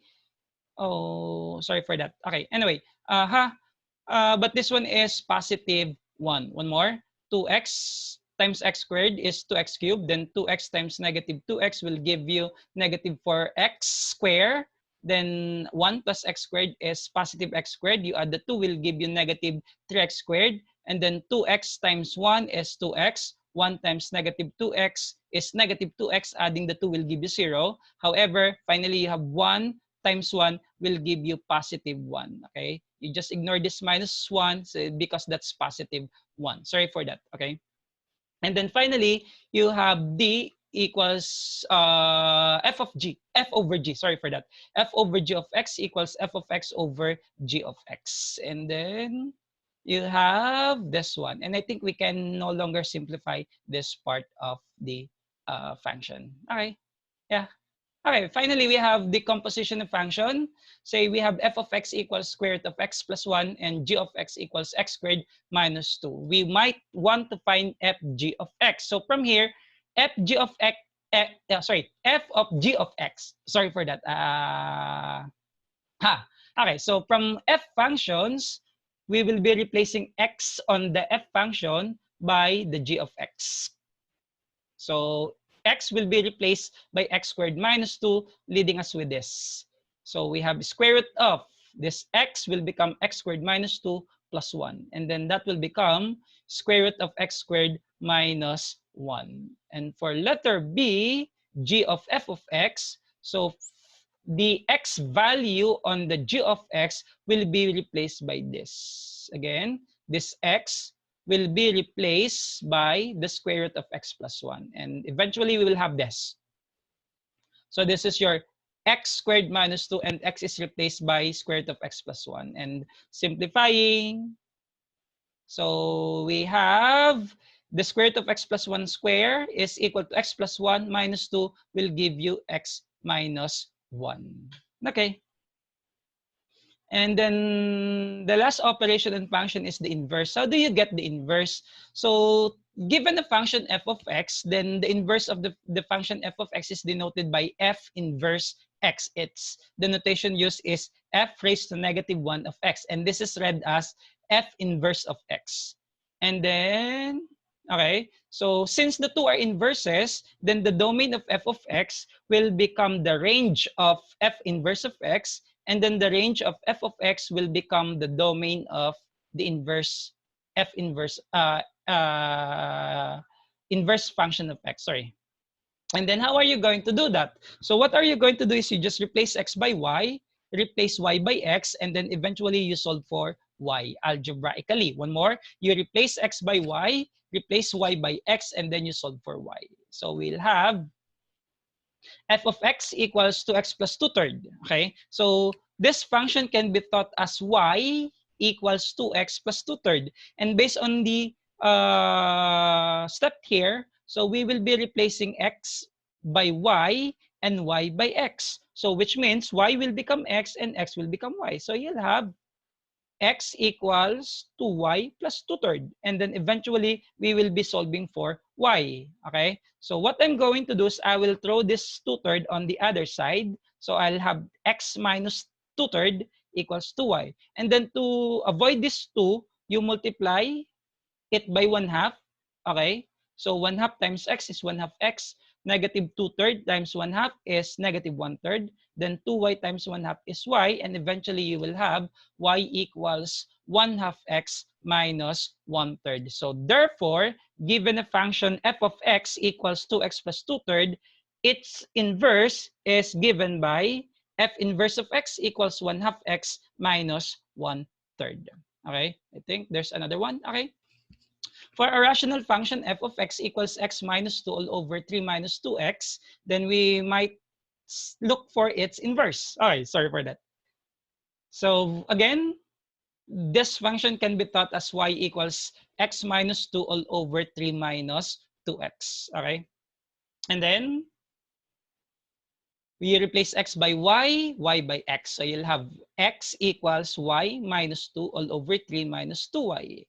Speaker 1: Oh, sorry for that. Okay, anyway. But this one is positive 1. One more. 2x times x squared is 2x cubed. Then 2x times negative 2x will give you negative 4x squared. Then 1 plus x squared is positive x squared. You add the 2 will give you negative 3x squared. And then 2x times 1 is 2x. 1 times negative 2x is negative 2x. Adding the 2 will give you 0. However, finally, you have 1 times 1 will give you positive 1. Okay? You just ignore this minus 1 because that's positive 1. Sorry for that. Okay? And then finally, you have D equals f of g, f over g, sorry for that. F over g of x equals f of x over g of x. And then you have this one. And I think we can no longer simplify this part of the function. Okay, yeah. Okay, finally, we have the composition of function. Say we have f of x equals square root of x plus 1 and g of x equals x squared minus 2. We might want to find fg of x. So from here, fg of x, f of g of x. Sorry for that. Okay, so from f functions, we will be replacing x on the f function by the g of x. So x will be replaced by x squared minus 2, leading us with this. So we have square root of this x will become x squared minus 2 plus 1. And then that will become square root of x squared minus 1. And for letter B, g of f of x, so the x value on the g of x will be replaced by this. Again, this x will be replaced by the square root of x plus 1. And eventually, we will have this. So this is your x squared minus 2, and x is replaced by square root of x plus 1. And simplifying, so we have the square root of x plus 1 square is equal to x plus 1 minus 2 will give you x minus 1. Okay. And then the last operation and function is the inverse. How do you get the inverse? So given the function f of x, then the inverse of the function f of x is denoted by f inverse x. It's the notation used is f raised to negative 1 of x. And this is read as f inverse of x. And then, okay, so since the two are inverses, then the domain of f of x will become the range of f inverse of x. and then the range of f of x will become the domain of the inverse f inverse inverse function of x. Sorry. And then how are you going to do that? So what are you going to do is you just replace x by y, replace y by x, and then eventually you solve for y algebraically. One more, you replace x by y, replace y by x, and then you solve for y. So we'll have f of x equals 2x plus 2/3. Okay, so this function can be thought as y equals 2x plus 2/3. And based on the step here, so we will be replacing x by y and y by x. So which means y will become x and x will become y. So you'll have x equals 2y plus 2/3. And then eventually, we will be solving for y. Okay? So what I'm going to do is I will throw this 2/3 on the other side. So I'll have x minus 2/3 equals 2y. And then to avoid this 2, you multiply it by 1/2. Okay? So 1/2 times x is 1/2 x. Negative 2/3 times 1/2 is negative 1/3. Then 2y times 1/2 is y. And eventually you will have y equals 1/2 x minus 1/3. So therefore, given a function f of x equals 2x plus 2/3, its inverse is given by f inverse of x equals 1/2 x minus 1/3. Okay? I think there's another one. Okay? For a rational function f of x equals x minus 2 all over 3 minus 2x, then we might look for its inverse. All right, sorry for that. So again, this function can be thought as y equals x minus 2 all over 3 minus 2x. Okay? And then we replace x by y by x. So you'll have x equals y minus 2 all over 3 minus 2y.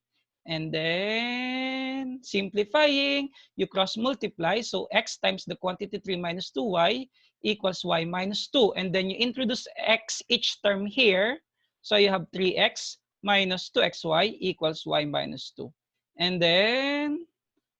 Speaker 1: And then simplifying, you cross multiply. So x times the quantity 3 minus 2y equals y minus 2. And then you introduce x each term here. So you have 3x minus 2xy equals y minus 2. And then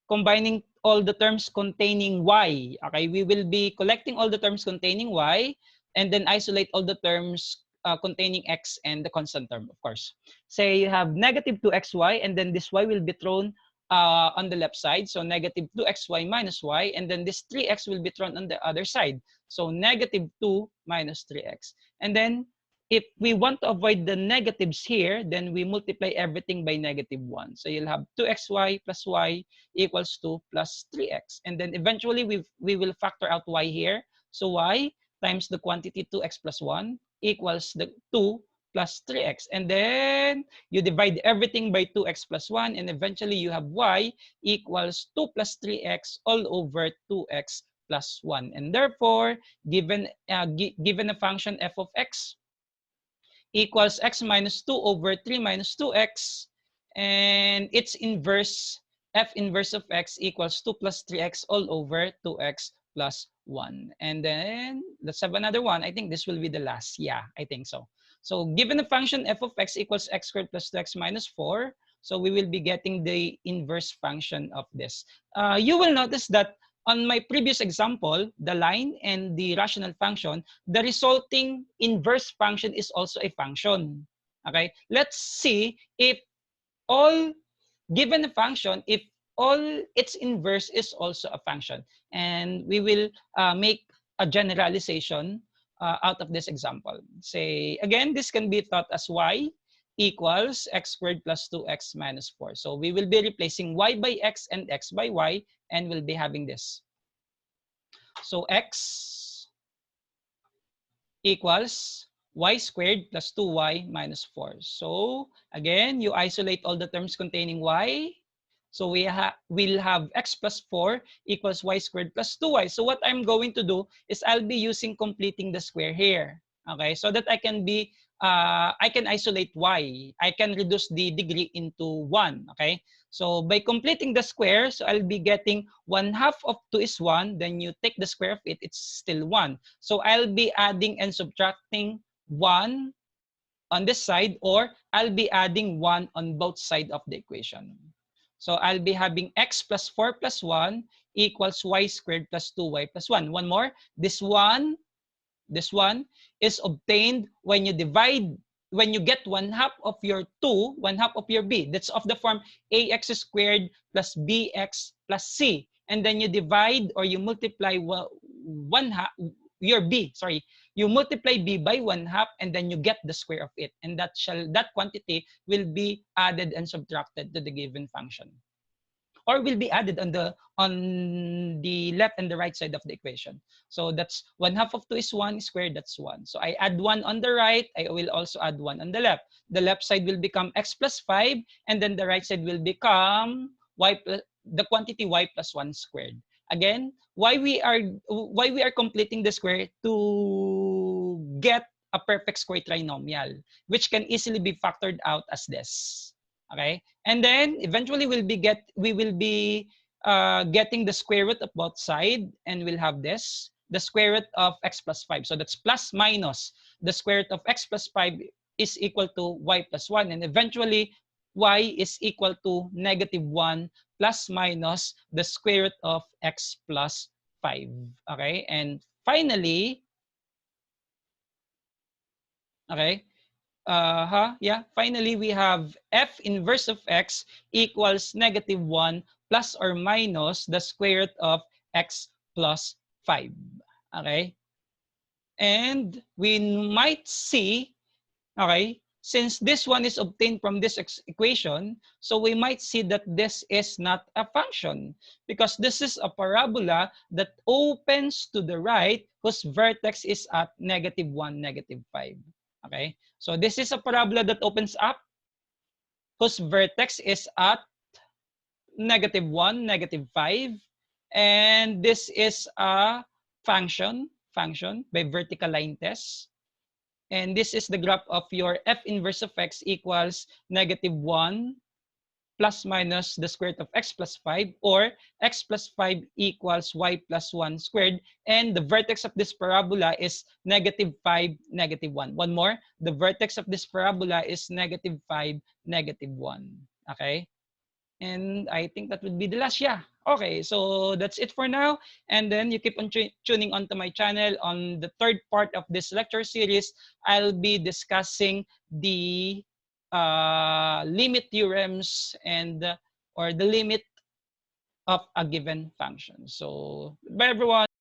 Speaker 1: combining all the terms containing y. Okay, we will be collecting all the terms containing y and then isolate all the terms containing x and the constant term, of course. Say you have negative 2xy and then this y will be thrown on the left side. So negative 2xy minus y, and then this 3x will be thrown on the other side. So negative 2 minus 3x. And then if we want to avoid the negatives here, then we multiply everything by negative 1. So you'll have 2xy plus y equals 2 plus 3x. And then eventually we will factor out y here. So y times the quantity 2x plus 1 equals the 2 plus 3x. And then you divide everything by 2x plus 1, and eventually you have y equals 2 plus 3x all over 2x plus 1. And therefore, given a function f of x equals x minus 2 over 3 minus 2x, and its inverse, f inverse of x equals 2 plus 3x all over 2x plus 1. And then let's have another one. I think this will be the last. Yeah, I think so. So given the function f of x equals x squared plus 2x minus 4, so we will be getting the inverse function of this. You will notice that on my previous example, the line and the rational function, the resulting inverse function is also a function. Okay, let's see if all given a function, if all its inverse is also a function. And we will make a generalization out of this example. Say, again, this can be thought as y equals x squared plus 2x minus 4. So we will be replacing y by x and x by y, and we'll be having this. So x equals y squared plus 2y minus 4. So again, you isolate all the terms containing y. So we'll have x plus 4 equals y squared plus 2y. So what I'm going to do is I'll be using completing the square here. Okay, so that I can isolate y. I can reduce the degree into 1. Okay, so by completing the square, so I'll be getting 1/2 of 2 is 1. Then you take the square of it, it's still 1. So I'll be adding and subtracting 1 on this side, or I'll be adding 1 on both sides of the equation. So I'll be having x plus 4 plus 1 equals y squared plus 2y plus 1. One more, this 1 This one is obtained when you divide, when you get 1/2 of your 2, 1/2 of your b. That's of the form ax squared plus bx plus c. And then you divide or you multiply 1/2 your b, sorry, you multiply b by 1/2 and then you get the square of it. And that quantity will be added and subtracted to the given function, or will be added on the left and the right side of the equation. So that's 1/2 of 2 is 1 squared, that's 1. So I add 1 on the right, I will also add 1 on the left. The left side will become x plus 5, and then the right side will become the quantity y plus 1 squared. Again, why we are completing the square? To get a perfect square trinomial, which can easily be factored out as this. Okay, and then eventually we will be getting the square root of both sides, and we'll have this, the square root of x plus 5. So that's plus minus the square root of x plus 5 is equal to y plus 1, and eventually y is equal to -1 plus minus the square root of x plus 5. Okay, and finally, okay, finally, we have f inverse of x equals -1 plus or minus the square root of x plus 5. Okay? And we might see, okay, since this one is obtained from this equation, so we might see that this is not a function, because this is a parabola that opens to the right whose vertex is at -1, -5. Okay, so this is a parabola that opens up whose vertex is at -1, -5, and this is a function by vertical line test. And this is the graph of your f inverse of x equals -1 plus minus the square root of x plus 5, or x plus 5 equals y plus 1 squared. And the vertex of this parabola is -5, -1. One more, the vertex of this parabola is -5, -1. Okay? And I think that would be the last. Yeah. Okay, so that's it for now. And then you keep on tuning onto my channel. On the third part of this lecture series, I'll be discussing the limit theorems and or the limit of a given function. So bye everyone.